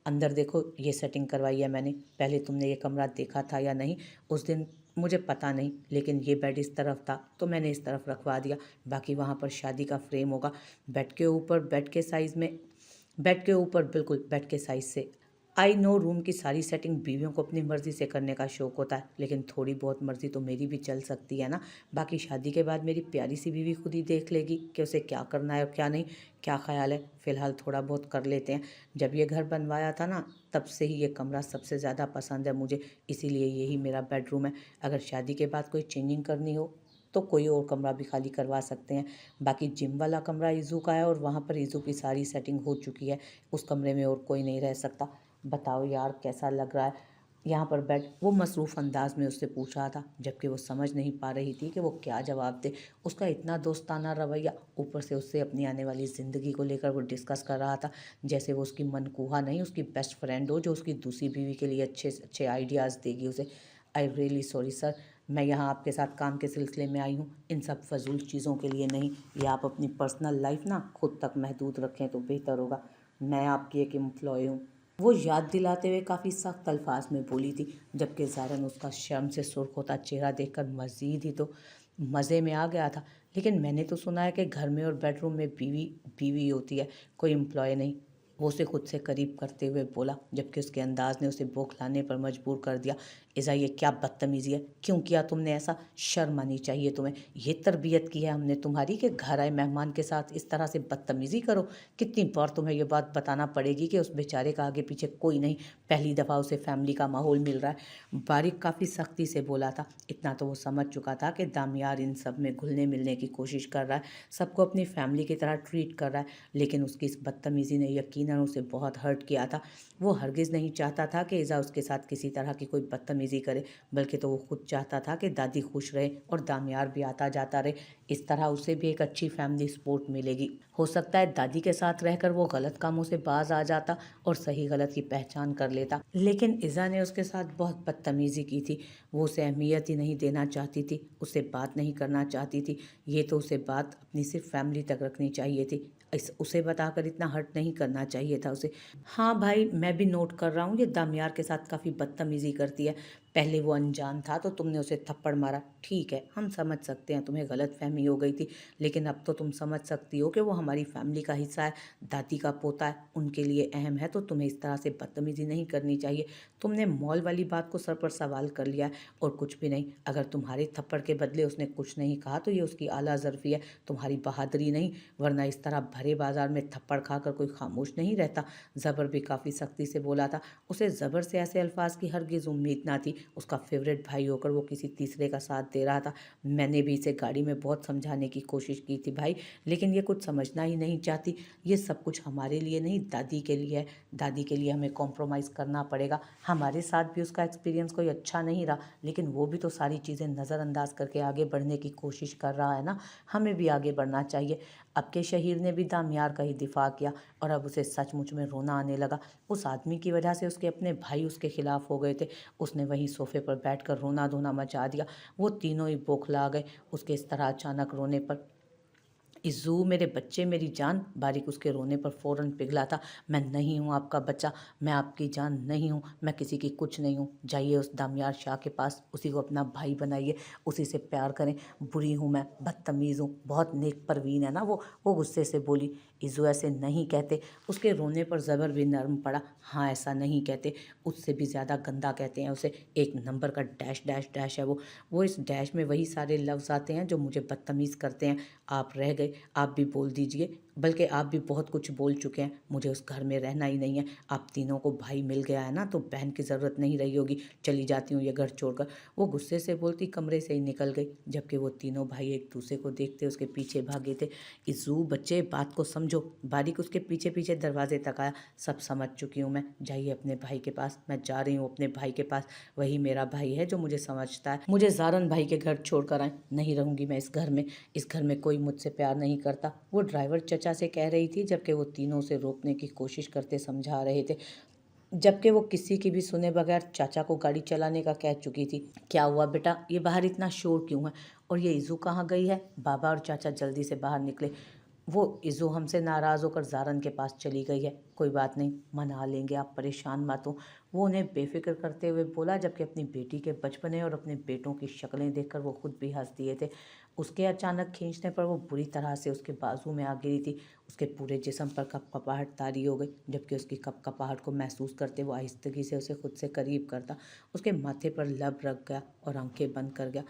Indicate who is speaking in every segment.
Speaker 1: अंदर देखो ये सेटिंग करवाई है मैंने, पहले तुमने ये कमरा देखा था या नहीं? उस दिन मुझे पता नहीं, लेकिन ये बेड इस तरफ था तो मैंने इस तरफ रखवा दिया। बाकी वहाँ पर शादी का फ्रेम होगा बेड के ऊपर, बेड के साइज़ में, बेड के ऊपर बिल्कुल बेड के साइज़ से। आई नो रूम की सारी सेटिंग बीवियों को अपनी मर्ज़ी से करने का शौक़ होता है, लेकिन थोड़ी बहुत मर्ज़ी तो मेरी भी चल सकती है ना। बाकी शादी के बाद मेरी प्यारी सी बीवी खुद ही देख लेगी कि उसे क्या करना है और क्या नहीं। क्या ख्याल है? फ़िलहाल थोड़ा बहुत कर लेते हैं। जब ये घर बनवाया था ना, तब से ही ये कमरा सबसे ज़्यादा पसंद है मुझे, इसीलिए यही मेरा बेडरूम है। अगर शादी के बाद कोई चेंजिंग करनी हो तो कोई और कमरा भी खाली करवा सकते हैं। बाकी जिम वाला कमरा ईज़ू का है और वहाँ पर ईज़ू की सारी सेटिंग हो चुकी है। उस कमरे में और कोई नहीं रह सकता। बताओ यार कैसा लग रहा है यहाँ पर बेड? वो मसरूफ़ अंदाज में उससे पूछ रहा था, जबकि वो समझ नहीं पा रही थी कि वो क्या जवाब दे। उसका इतना दोस्ताना रवैया, ऊपर से उससे अपनी आने वाली ज़िंदगी को लेकर वो डिस्कस कर रहा था, जैसे वो उसकी मनकूहा नहीं, उसकी बेस्ट फ्रेंड हो जो उसकी दूसरी बीवी के लिए अच्छे से अच्छे आइडियाज़ देगी उसे। आई रियली सॉरी सर, मैं यहाँ आपके साथ काम के सिलसिले में आई हूँ, इन सब फजूल चीज़ों के लिए नहीं। ये आप अपनी पर्सनल लाइफ ना खुद तक महदूद रखें तो बेहतर होगा। मैं आपकी एक एम्प्लॉय हूँ। वो याद दिलाते हुए काफ़ी सख्त अल्फाज में बोली थी, जबकि ज़ाहिरन उसका शर्म से सुर्ख होता चेहरा देखकर मज़ीद ही तो मज़े में आ गया था। लेकिन मैंने तो सुना है कि घर में और बेडरूम में बीवी बीवी होती है, कोई एम्प्लॉय नहीं। वो उसे खुद से करीब करते हुए बोला, जबकि उसके अंदाज ने उसे बौखलाने पर मजबूर कर दिया। इज़ा ये क्या बदतमीज़ी है? क्यों किया तुमने ऐसा? शर्म आनी चाहिए तुम्हें। ये तरबियत की है हमने तुम्हारी कि घर आए मेहमान के साथ इस तरह से बदतमीज़ी करो? कितनी बार तुम्हें ये बात बताना पड़ेगी कि उस बेचारे का आगे पीछे कोई नहीं, पहली दफ़ा उसे फैमिली का माहौल मिल रहा है। बारिक काफ़ी सख्ती से बोला था। इतना तो वो समझ चुका था कि दामियार इन सब में घुलने मिलने की कोशिश कर रहा है, सबको अपनी फैमिली की तरह ट्रीट कर रहा है, लेकिन उसकी इस बदतमीज़ी ने यकीनन उसे बहुत हर्ट किया था। वो हरगिज़ नहीं चाहता था कि इज़ा उसके साथ किसी तरह की कोई बदतमीज़ी करे, बल्कि तो वो खुद चाहता था कि दादी खुश रहे और दामियार भी आता जाता रहे। इस तरह उसे भी एक अच्छी फैमिली सपोर्ट मिलेगी। हो सकता है दादी के साथ रहकर वो गलत कामों से बाज आ जाता और सही गलत की पहचान कर लेता, लेकिन इज़ा ने उसके साथ बहुत बदतमीज़ी की थी। वो उसे अहमियत ही नहीं देना चाहती थी, उससे बात नहीं करना चाहती थी। ये तो उसे बात अपनी सिर्फ फैमिली तक रखनी चाहिए थी, इस उसे बताकर इतना हर्ट नहीं करना चाहिए था उसे। हाँ भाई, मैं भी नोट कर रहा हूँ ये दामियार के साथ काफ़ी बदतमीज़ी करती है। पहले वो अनजान था तो तुमने उसे थप्पड़ मारा, ठीक है, हम समझ सकते हैं तुम्हें गलतफहमी हो गई थी, लेकिन अब तो तुम समझ सकती हो कि वो हमारी फैमिली का हिस्सा है, दादी का पोता है, उनके लिए अहम है, तो तुम्हें इस तरह से बदतमीज़ी नहीं करनी चाहिए। तुमने मॉल वाली बात को सर पर सवाल कर लिया है और कुछ भी नहीं। अगर तुम्हारे थप्पड़ के बदले उसने कुछ नहीं कहा तो ये उसकी आला ज़र्फ़ी है, तुम्हारी बहादुरी नहीं, वरना इस तरह भरे बाज़ार में थप्पड़ खाकर कोई खामोश नहीं रहता। ज़बर भी काफ़ी सख्ती से बोला था। उसे ज़बर से ऐसे अल्फाज की हरगिज़ उम्मीद ना थी। उसका फेवरेट भाई होकर वो किसी तीसरे का साथ दे रहा था। मैंने भी इसे गाड़ी में बहुत समझाने की कोशिश की थी भाई, लेकिन ये कुछ समझना ही नहीं चाहती। ये सब कुछ हमारे लिए नहीं, दादी के लिए है। दादी के लिए हमें कॉम्प्रोमाइज़ करना पड़ेगा। हमारे साथ भी उसका एक्सपीरियंस कोई अच्छा नहीं रहा, लेकिन वो भी तो सारी चीज़ें नज़रअंदाज करके आगे बढ़ने की कोशिश कर रहा है ना। हमें भी आगे बढ़ना चाहिए। अब के शहीर ने भी दामियार का ही दिफा किया और अब उसे सचमुच में रोना आने लगा। उस आदमी की वजह से उसके अपने भाई उसके खिलाफ हो गए थे। उसने वहीं सोफे पर बैठकर रोना धोना मचा दिया। वो तीनों ही बौखला गए उसके इस तरह अचानक रोने पर। इज़्ज़ू मेरे बच्चे, मेरी जान, बारिक उसके रोने पर फ़ौरन पिघला था। मैं नहीं हूँ आपका बच्चा, मैं आपकी जान नहीं हूँ, मैं किसी की कुछ नहीं हूँ। जाइए उस दामियार शाह के पास, उसी को अपना भाई बनाइए, उसी से प्यार करें। बुरी हूँ मैं, बदतमीज़ हूँ, बहुत नेक परवीन है ना वो गुस्से से बोली। इज़्ज़ू ऐसे नहीं कहते। उसके रोने पर ज़बर भी नरम पड़ा। हाँ, ऐसा नहीं कहते, उससे भी ज़्यादा गंदा कहते हैं उसे। एक नंबर का डैश डैश डैश है वो इस डैश में वही सारे लफ्ज़ आते हैं जो मुझे बदतमीज़ करते हैं। आप रह गए, आप भी बोल दीजिए, बल्कि आप भी बहुत कुछ बोल चुके हैं। मुझे उस घर में रहना ही नहीं है। आप तीनों को भाई मिल गया है ना, तो बहन की ज़रूरत नहीं रही होगी। चली जाती हूँ ये घर छोड़कर। वो गुस्से से बोलती कमरे से ही निकल गई, जबकि वो तीनों भाई एक दूसरे को देखते उसके पीछे भागे थे। इज़्ज़ू बच्चे, बात को समझो। बारिक उसके पीछे पीछे दरवाजे तक आया। सब समझ चुकी हूँ मैं, जाइए अपने भाई के पास। मैं जा रही हूँ अपने भाई के पास, वही मेरा भाई है जो मुझे समझता है। मुझे ज़ारन भाई के घर छोड़कर आए, नहीं रहूँगी मैं इस घर में। इस घर में कोई मुझसे प्यार नहीं करता, वो ड्राइवर चचा से कह रही थी, जबकि वो तीनों से रोकने की कोशिश करते समझा रहे थे, जबकि वो किसी की भी सुने बगैर चाचा को गाड़ी चलाने का कह चुकी थी। क्या हुआ बेटा, ये बाहर इतना शोर क्यों है? और ये इज़ू कहाँ गई है? बाबा और चाचा जल्दी से बाहर निकले। वो इज़ो हमसे नाराज़ होकर ज़ारन के पास चली गई है। कोई बात नहीं, मना लेंगे, आप परेशान मत हो। वो उन्हें बेफ़िक्र करते हुए बोला, जबकि अपनी बेटी के बचपने और अपने बेटों की शक्लें देखकर वो खुद भी हँस दिए थे। उसके अचानक खींचने पर वो बुरी तरह से उसके बाजू में आ गिरी थी। उसके पूरे जिस्म पर कँपकपाहट तारी हो गई, जबकि उसकी कँपकपाहट को महसूस करते वो आहिस्तगी से उसे खुद से करीब करता। उसके माथे पर लब रख गया और आँखें बंद कर गया।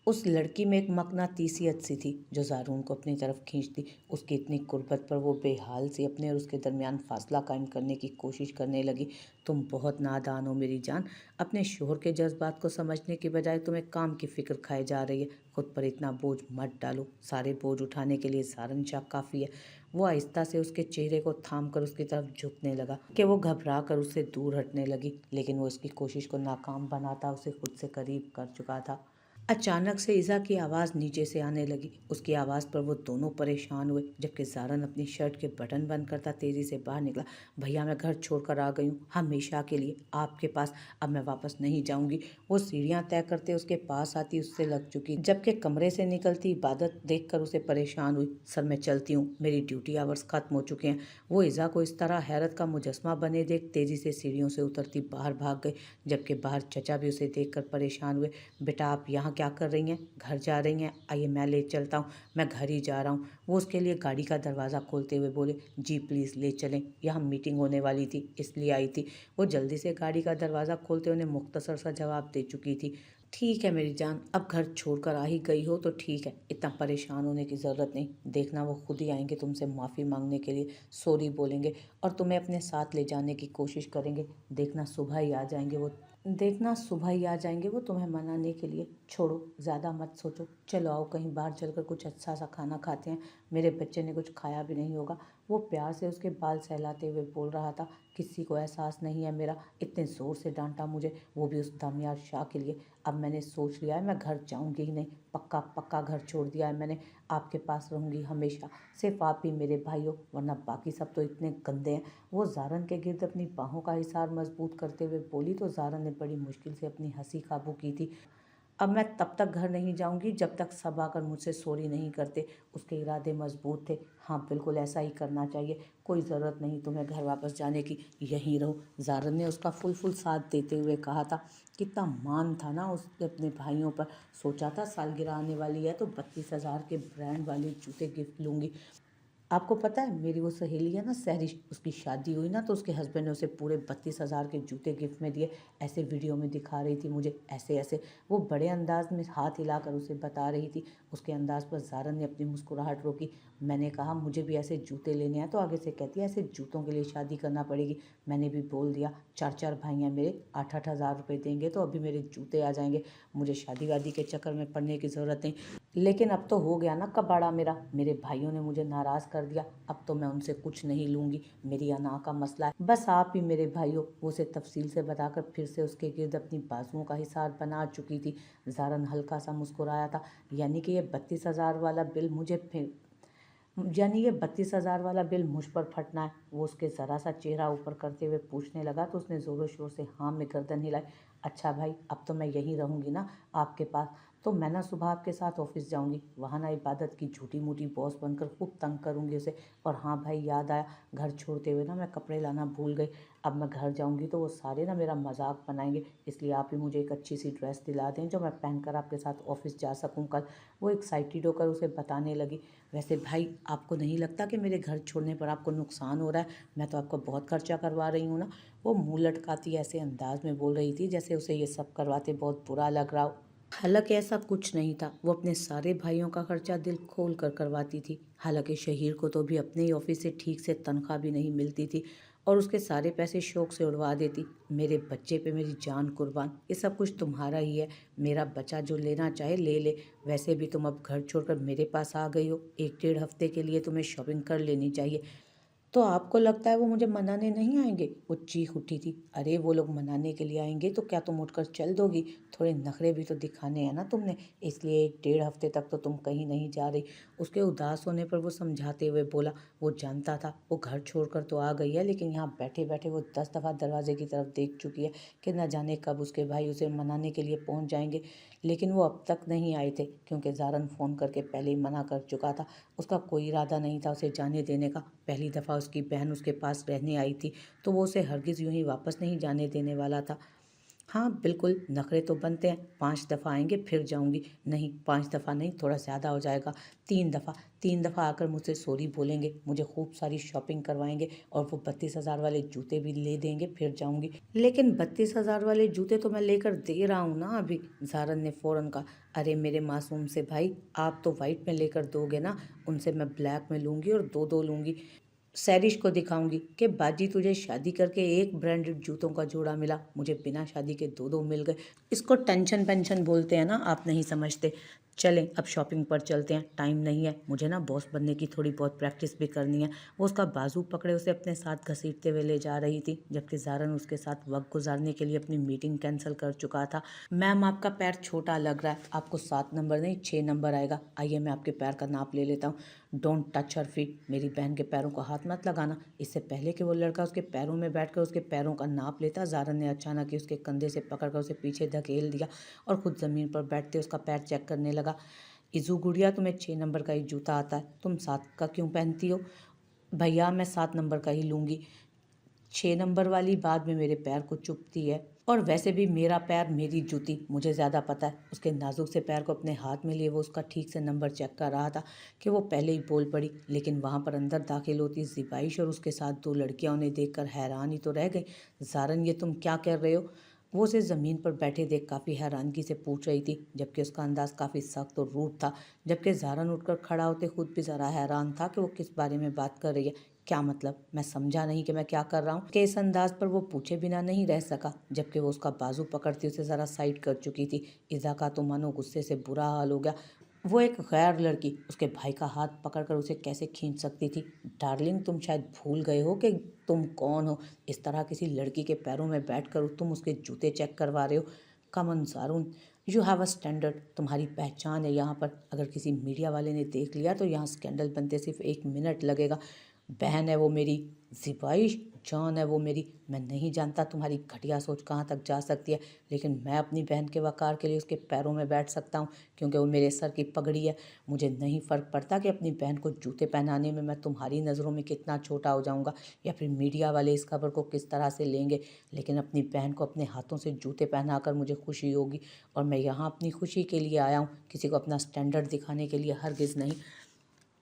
Speaker 1: उस लड़की में एक मकनातीसियत सी थी जो ज़ारून को अपनी तरफ खींचती। उसकी इतनी कुर्बत पर वो बेहाल सी अपने और उसके दरमियान फासला कायम करने की कोशिश करने लगी। तुम बहुत नादान हो मेरी जान। अपने शोहर के जज्बात को समझने की बजाय तुम्हें काम की फिक्र खाए जा रही है। खुद पर इतना बोझ मत डालो। सारे बोझ उठाने के लिए ज़ारन शाह काफ़ी है। वो आहिस्ता से उसके चेहरे को थाम कर उसकी तरफ झुकने लगा कि वो घबरा कर उससे दूर हटने लगी, लेकिन वो उसकी कोशिश को नाकाम बनाता उसे खुद से करीब कर चुका था। अचानक से ईज़ा की आवाज़ नीचे से आने लगी। उसकी आवाज़ पर वो दोनों परेशान हुए, जबकि ज़ारन अपनी शर्ट के बटन बंद करता तेज़ी से बाहर निकला। भैया, मैं घर छोड़कर आ गई हूँ, हमेशा के लिए आपके पास। अब मैं वापस नहीं जाऊँगी। वो सीढ़ियाँ तय करते उसके पास आती उससे लग चुकी, जबकि कमरे से निकलती इबादत देखकर उसे परेशान हुई। सर, मैं चलती हूँ, मेरी ड्यूटी आवर्स ख़त्म हो चुके हैं। वो ईज़ा को इस तरह हैरत का मुजस्मा बने देख तेज़ी से सीढ़ियों से उतरती बाहर भाग गई, जबकि बाहर चचा भी उसे देखकर परेशान हुए। बेटा, आप यहाँ क्या कर रही हैं? घर जा रही हैं? आइए मैं ले चलता हूँ, मैं घर ही जा रहा हूँ। वो उसके लिए गाड़ी का दरवाज़ा खोलते हुए बोले, जी प्लीज़ ले चलें, यहाँ मीटिंग होने वाली थी इसलिए आई थी। वो जल्दी से गाड़ी का दरवाज़ा खोलते उन्हें मुख्तसर सा जवाब दे चुकी थी, ठीक है मेरी जान, अब घर छोड़कर आ ही गई हो तो ठीक है, इतना परेशान होने की ज़रूरत नहीं। देखना वो खुद ही आएंगे तुमसे माफ़ी मांगने के लिए, सॉरी बोलेंगे और तुम्हें अपने साथ ले जाने की कोशिश करेंगे। देखना सुबह ही आ जाएंगे वो देखना सुबह ही आ जाएंगे वो तुम्हें मनाने के लिए। छोड़ो, ज़्यादा मत सोचो, चलो आओ कहीं बाहर चलकर कुछ अच्छा सा खाना खाते हैं। मेरे बच्चे ने कुछ खाया भी नहीं होगा। वो प्यार से उसके बाल सहलाते हुए बोल रहा था, किसी को एहसास नहीं है मेरा, इतने ज़ोर से डांटा मुझे, वो भी उस दानियार शाह के लिए। अब मैंने सोच लिया है मैं घर जाऊंगी ही नहीं, पक्का पक्का घर छोड़ दिया है मैंने। आपके पास रहूंगी हमेशा, सिर्फ आप ही मेरे भाई हो, वरना बाकी सब तो इतने गंदे हैं। वो ज़ारन के गिर्द अपनी बाहों का हिसार मजबूत करते हुए बोली तो ज़ारन ने बड़ी मुश्किल से अपनी हंसी काबू की थी। अब मैं तब तक घर नहीं जाऊंगी जब तक सब आकर मुझसे सॉरी नहीं करते। उसके इरादे मजबूत थे। हाँ, बिल्कुल ऐसा ही करना चाहिए। कोई ज़रूरत नहीं तुम्हें घर वापस जाने की, यहीं रहो। ज़ारन ने उसका फुल साथ देते हुए कहा था। कितना मान था ना उसने अपने भाइयों पर। सोचा था सालगिरह आने वाली है तो 32,000 के ब्रांड वाले जूते गिफ्ट लूँगी। आपको पता है, मेरी वो सहेली है ना सहरिश, उसकी शादी हुई ना तो उसके हस्बैंड ने उसे पूरे 32,000 के जूते गिफ्ट में दिए। ऐसे वीडियो में दिखा रही थी मुझे, ऐसे ऐसे। वो बड़े अंदाज में हाथ हिलाकर उसे बता रही थी। उसके अंदाज पर ज़ारन ने अपनी मुस्कुराहट रोकी। मैंने कहा मुझे भी ऐसे जूते लेने हैं, तो आगे से कहती है ऐसे जूतों के लिए शादी करना पड़ेगी। मैंने भी बोल दिया, 4 भाई हैं मेरे, 8-8 हज़ार रुपये देंगे तो अभी मेरे जूते आ जाएंगे। मुझे शादी वादी के चक्कर में पड़ने की ज़रूरत नहीं। लेकिन अब तो हो गया ना कबाड़ा मेरा, मेरे भाइयों ने मुझे नाराज़ कर दिया, अब तो मैं उनसे कुछ नहीं लूँगी। मेरी अना का मसला है, बस आप ही मेरे भाई हो। वो उसे तफसील से बताकर फिर से उसके गिर्द अपनी बाजुओं का हिसार बना चुकी थी। ज़ारन हल्का सा मुस्कुराया था। यानी कि ये 32,000 वाला बिल मुझे फिर यानी ये 32,000 वाला बिल मुझ पर फटना है। वो उसके ज़रा सा चेहरा ऊपर करते हुए पूछने लगा तो उसने ज़ोरों शोर से हाँ में गर्दन हिलाई। अच्छा भाई, अब तो मैं यहीं रहूँगी ना आपके पास, तो मैं ना सुबह आपके साथ ऑफिस जाऊँगी, वहाँ ना इबादत की झूठी मूठी बॉस बनकर खूब तंग करूँगी उसे। और हाँ भाई, याद आया, घर छोड़ते हुए ना मैं कपड़े लाना भूल गई। अब मैं घर जाऊँगी तो वो सारे ना मेरा मजाक बनाएंगे, इसलिए आप ही मुझे एक अच्छी सी ड्रेस दिला दें जो मैं पहनकर आपके साथ ऑफिस जा सकूँ कल। वो एक्साइटेड होकर उसे बताने लगी, वैसे भाई आपको नहीं लगता कि मेरे घर छोड़ने पर आपको नुकसान हो रहा है? मैं तो आपको बहुत खर्चा करवा रही हूँ ना। वो मुंह लटकाती ऐसे अंदाज में बोल रही थी जैसे उसे ये सब करवाते बहुत बुरा लग रहा हो। हालांकि ऐसा कुछ नहीं था। वो अपने सारे भाइयों का खर्चा दिल खोल कर करवाती थी। हालांकि शहीर को तो भी अपने ही ऑफिस से ठीक से तनख्वाह भी नहीं मिलती थी और उसके सारे पैसे शौक से उड़वा देती। मेरे बच्चे पे मेरी जान कुर्बान, ये सब कुछ तुम्हारा ही है। मेरा बच्चा जो लेना चाहे ले ले। वैसे भी तुम अब घर छोड़कर मेरे पास आ गई हो, 1-1.5 हफ्ते के लिए तुम्हें शॉपिंग कर लेनी चाहिए। तो आपको लगता है वो मुझे मनाने नहीं आएंगे? वो चीख उठी थी। अरे वो लोग मनाने के लिए आएंगे तो क्या तुम उठकर चल दोगी? थोड़े नखरे भी तो दिखाने हैं ना तुमने, इसलिए 1 डेढ़ हफ्ते तक तो तुम कहीं नहीं जा रही। उसके उदास होने पर वो समझाते हुए बोला, वो जानता था वो घर छोड़कर तो आ गई है, लेकिन यहाँ बैठे बैठे वो 10 दफ़ा दरवाजे की तरफ देख चुकी है कि न जाने कब उसके भाई उसे मनाने के लिए पहुँच जाएंगे। लेकिन वो अब तक नहीं आए थे क्योंकि ज़ारन फ़ोन करके पहले ही मना कर चुका था। उसका कोई इरादा नहीं था उसे जाने देने का। पहली दफ़ा उसकी बहन उसके पास रहने आई थी तो वो उसे हरगिज़ यूं ही वापस नहीं जाने देने वाला था। हाँ बिल्कुल, नखरे तो बनते हैं। 5 दफ़ा आएंगे फिर जाऊंगी। नहीं, 5 दफ़ा नहीं, थोड़ा ज़्यादा हो जाएगा। 3 दफ़ा। 3 दफ़ा आकर मुझसे सॉरी बोलेंगे, मुझे खूब सारी शॉपिंग करवाएंगे और वो 32,000 वाले जूते भी ले देंगे, फिर जाऊंगी। लेकिन 32,000 वाले जूते तो मैं लेकर दे रहा हूँ ना अभी। ज़ारन ने फ़ौरन कहा, अरे मेरे मासूम से भाई, आप तो वाइट में लेकर दोगे ना, उनसे मैं ब्लैक में लूँगी और दो दो लूँगी। सैरिश को दिखाऊंगी कि बाजी तुझे शादी करके एक ब्रांडेड जूतों का जोड़ा मिला, मुझे बिना शादी के दो दो मिल गए। इसको टेंशन पेंशन बोलते हैं ना, आप नहीं समझते। चलें अब शॉपिंग पर चलते हैं, टाइम नहीं है, मुझे ना बॉस बनने की थोड़ी बहुत प्रैक्टिस भी करनी है। वो उसका बाजू पकड़े उसे अपने साथ घसीटते हुए ले जा रही थी, जबकि ज़ारन उसके साथ वक्त गुजारने के लिए अपनी मीटिंग कैंसिल कर चुका था। मैम आपका पैर छोटा लग रहा है, आपको 7 नंबर नहीं 6 नंबर आएगा। आइए मैं आपके पैर का नाप ले लेता हूँ। डोंट टच हर फीट, मेरी बहन के पैरों को हाथ मत लगाना। इससे पहले कि वो लड़का उसके पैरों में बैठकर उसके पैरों का नाप लेता, ज़ारन ने अचानक ही उसके कंधे से पकड़कर उसे पीछे धकेल दिया और खुद ज़मीन पर बैठते उसका पैर चेक करने लगा। इज़ू गुड़िया, तुम्हें 6 नंबर का ही जूता आता है, तुम 7 का क्यों पहनती हो? भैया मैं 7 नंबर का ही लूँगी। 6 नंबर वाली बाद में मेरे पैर को चुभती है, और वैसे भी मेरा पैर मेरी जूती, मुझे ज़्यादा पता है। उसके नाजुक से पैर को अपने हाथ में लिए वो उसका ठीक से नंबर चेक कर रहा था कि वो पहले ही बोल पड़ी। लेकिन वहाँ पर अंदर दाखिल होती ज़िबाइश और उसके साथ 2 लड़कियाँ उन्हें देखकर हैरान ही तो रह गई। ज़ारन ये तुम क्या कर रहे हो? वो उसे ज़मीन पर बैठे देख काफ़ी हैरानगी से पूछ रही थी, जबकि उसका अंदाज़ काफ़ी सख्त और रूड था। जबकि ज़ारन उठकर खड़ा होते खुद भी ज़रा हैरान था कि वो किस बारे में बात कर रही है। क्या मतलब? मैं समझा नहीं कि मैं क्या कर रहा हूँ। कि इस अंदाज पर वो पूछे बिना नहीं रह सका, जबकि वो उसका बाजू पकड़ती उसे ज़रा साइड कर चुकी थी। इज़ा का तो मानो गुस्से से बुरा हाल हो गया। वो एक गैर लड़की उसके भाई का हाथ पकड़कर उसे कैसे खींच सकती थी? डार्लिंग, तुम शायद भूल गए हो कि तुम कौन हो। इस तरह किसी लड़की के पैरों में बैठकर तुम उसके जूते चेक करवा रहे हो। कमन ज़ारून, यू हैव अ स्टैंडर्ड, तुम्हारी पहचान है यहाँ पर। अगर किसी मीडिया वाले ने देख लिया तो यहाँ स्कैंडल बनते सिर्फ 1 मिनट लगेगा। बहन है वो मेरी, ज़िबाइश, जान है वो मेरी। मैं नहीं जानता तुम्हारी घटिया सोच कहाँ तक जा सकती है, लेकिन मैं अपनी बहन के वक़ार के लिए उसके पैरों में बैठ सकता हूँ, क्योंकि वो मेरे सर की पगड़ी है। मुझे नहीं फ़र्क पड़ता कि अपनी बहन को जूते पहनाने में मैं तुम्हारी नज़रों में कितना छोटा हो जाऊँगा, या फिर मीडिया वाले इस खबर को किस तरह से लेंगे। लेकिन अपनी बहन को अपने हाथों से जूते पहनाकर मुझे खुशी होगी, और मैं यहाँ अपनी खुशी के लिए आया हूँ, किसी को अपना स्टैंडर्ड दिखाने के लिए हरगिज़ नहीं।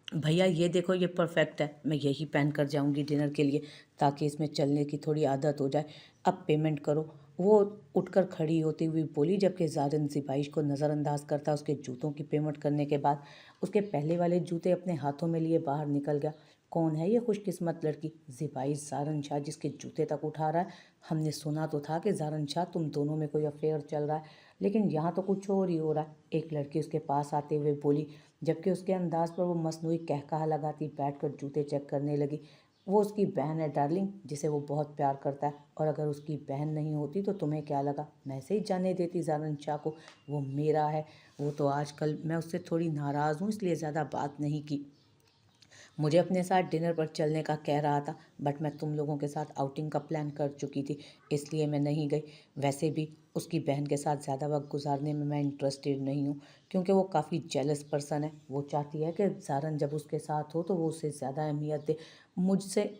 Speaker 1: भैया ये देखो, ये परफेक्ट है, मैं यही पहन कर जाऊंगी डिनर के लिए, ताकि इसमें चलने की थोड़ी आदत हो जाए। अब पेमेंट करो। वो उठकर खड़ी होती हुई बोली, जबकि ज़ारिन ज़िबाइश को नज़रअंदाज करता उसके जूतों की पेमेंट करने के बाद उसके पहले वाले जूते अपने हाथों में लिए बाहर निकल गया। कौन है ये खुशकिस्मत लड़की? ज़िबाइश ज़ारन शाह जिसके जूते तक उठा रहा है। हमने सुना तो था कि ज़ारन शाह तुम दोनों में कोई अफेयर चल रहा है, लेकिन यहाँ तो कुछ और ही हो रहा है। एक लड़की उसके पास आते हुए बोली, जबकि उसके अंदाज पर वो मसनूई कहकहा लगाती बैठकर जूते चेक करने लगी। वो उसकी बहन है डार्लिंग, जिसे वो बहुत प्यार करता है, और अगर उसकी बहन नहीं होती तो तुम्हें क्या लगा, मैं ऐसे ही जाने देती ज़ारन शाह को? वो मेरा है। वो तो आजकल मैं उससे थोड़ी नाराज़ हूँ, इसलिए ज़्यादा बात नहीं की। मुझे अपने साथ डिनर पर चलने का कह रहा था, बट मैं तुम लोगों के साथ आउटिंग का प्लान कर चुकी थी, इसलिए मैं नहीं गई। वैसे भी उसकी बहन के साथ ज़्यादा वक्त गुजारने में मैं इंटरेस्टेड नहीं हूँ, क्योंकि वो काफ़ी जेलस पर्सन है। वो चाहती है कि ज़ारन जब उसके साथ हो तो वो उसे ज़्यादा अहमियत दे मुझसे,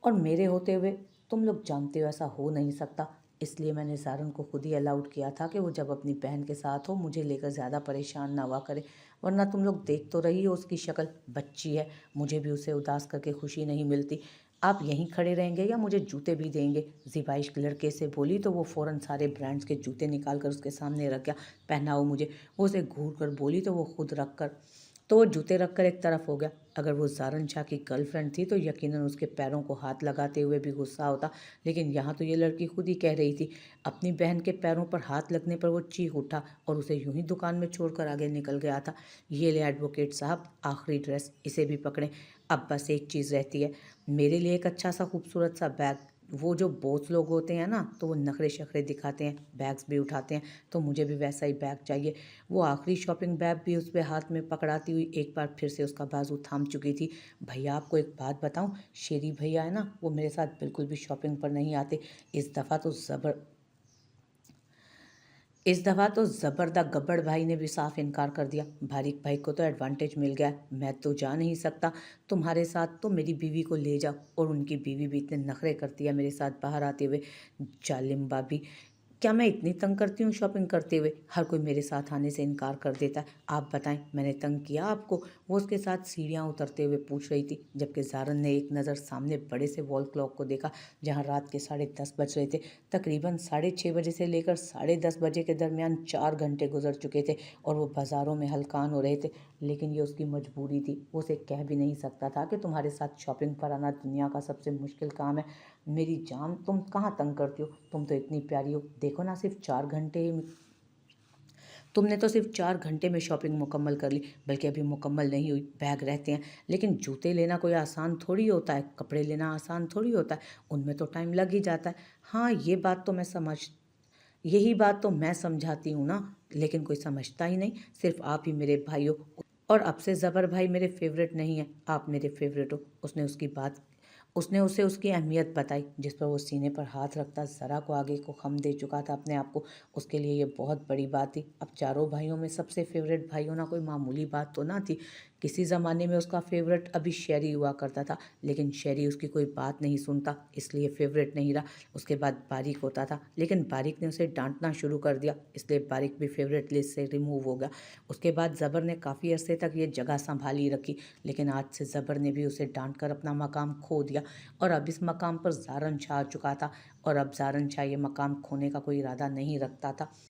Speaker 1: और मेरे होते हुए तुम लोग जानते हो ऐसा हो नहीं सकता। इसलिए मैंने ज़ारन को खुद ही अलाउड किया था कि वो जब अपनी बहन के साथ हो मुझे लेकर ज़्यादा परेशान ना हुआ करे, वरना तुम लोग देख तो रही हो उसकी शक्ल, बच्ची है। मुझे भी उसे उदास करके खुशी नहीं मिलती। आप यहीं खड़े रहेंगे या मुझे जूते भी देंगे? ज़िबाइश लड़के से बोली तो वो फ़ौरन सारे ब्रांड्स के जूते निकाल कर उसके सामने रख गया। पहनाओ मुझे। वो उसे घूर कर बोली तो वो खुद रख कर तो वो जूते रख कर एक तरफ हो गया। अगर वो ज़ारन शाह की गर्लफ्रेंड थी तो यकीनन उसके पैरों को हाथ लगाते हुए भी गुस्सा होता, लेकिन यहाँ तो ये लड़की खुद ही कह रही थी। अपनी बहन के पैरों पर हाथ लगने पर वो चीख उठा और उसे यूं ही दुकान में छोड़कर आगे निकल गया था। ये ले एडवोकेट साहब, आखिरी ड्रेस, इसे भी पकड़ें। अब बस एक चीज़ रहती है, मेरे लिए एक अच्छा सा खूबसूरत सा बैग। वो जो बॉस लोग होते हैं ना, तो वो नखरे शखरे दिखाते हैं, बैग्स भी उठाते हैं, तो मुझे भी वैसा ही बैग चाहिए। वो आखिरी शॉपिंग बैग भी उस पे हाथ में पकड़ाती हुई एक बार फिर से उसका बाजू थाम चुकी थी। भैया आपको एक बात बताऊं, शेरी भैया है ना, वो मेरे साथ बिल्कुल भी शॉपिंग पर नहीं आते। इस दफ़ा तो ज़बरदा गब्बर भाई ने भी साफ इनकार कर दिया। बारीक भाई को तो एडवांटेज मिल गया, मैं तो जा नहीं सकता। तुम्हारे साथ तो मेरी बीवी को ले जाओ। और उनकी बीवी भी इतने नखरे करती है मेरे साथ बाहर आते हुए। जालिम भाभी, क्या मैं इतनी तंग करती हूँ शॉपिंग करते हुए? हर कोई मेरे साथ आने से इनकार कर देता है। आप बताएं, मैंने तंग किया आपको? वो उसके साथ सीढ़ियाँ उतरते हुए पूछ रही थी, जबकि ज़ारन ने एक नज़र सामने बड़े से वॉल क्लॉक को देखा, जहाँ रात के 10:30 बज रहे थे। तकरीबन 6:30 बजे से लेकर 10:30 बजे के दरमियान 4 घंटे गुजर चुके थे और वो बाज़ारों में हलकान हो रहे थे। लेकिन ये उसकी मजबूरी थी, वो उसे कह भी नहीं सकता था कि तुम्हारे साथ शॉपिंग पर आना दुनिया का सबसे मुश्किल काम है। मेरी जान, तुम कहाँ तंग करती हो? तुम तो इतनी प्यारी हो, देखो ना, तुमने तो सिर्फ 4 घंटे में शॉपिंग मुकम्मल कर ली, बल्कि अभी मुकम्मल नहीं हुई, बैग रहते हैं। लेकिन जूते लेना कोई आसान थोड़ी होता है, कपड़े लेना आसान थोड़ी होता है, उनमें तो टाइम लग ही जाता है। हाँ, यही बात तो मैं समझाती हूँ ना, लेकिन कोई समझता ही नहीं। सिर्फ आप ही मेरे भाई हो, और अब से ज़बर भाई मेरे फेवरेट नहीं है, आप मेरे फेवरेट हो। उसने उसे उसकी अहमियत बताई, जिस पर वो सीने पर हाथ रखता ज़रा को आगे को खम दे चुका था अपने आप को। उसके लिए ये बहुत बड़ी बात थी। अब चारों भाइयों में सबसे फेवरेट भाई होना कोई मामूली बात तो ना थी। किसी ज़माने में उसका फेवरेट अभी शेरी हुआ करता था, लेकिन शेरी उसकी कोई बात नहीं सुनता, इसलिए फेवरेट नहीं रहा। उसके बाद बारीक होता था, लेकिन बारीक ने उसे डांटना शुरू कर दिया, इसलिए बारीक भी फेवरेट लिस्ट से रिमूव हो गया। उसके बाद ज़बर ने काफ़ी अरसे तक ये जगह संभाली रखी, लेकिन आज से ज़बर ने भी उसे डांट कर अपना मकाम खो दिया। और अब इस मकाम पर ज़ारन शाह आ चुका था, और अब ज़ारन शाह ये मकाम खोने का कोई इरादा नहीं रखता था।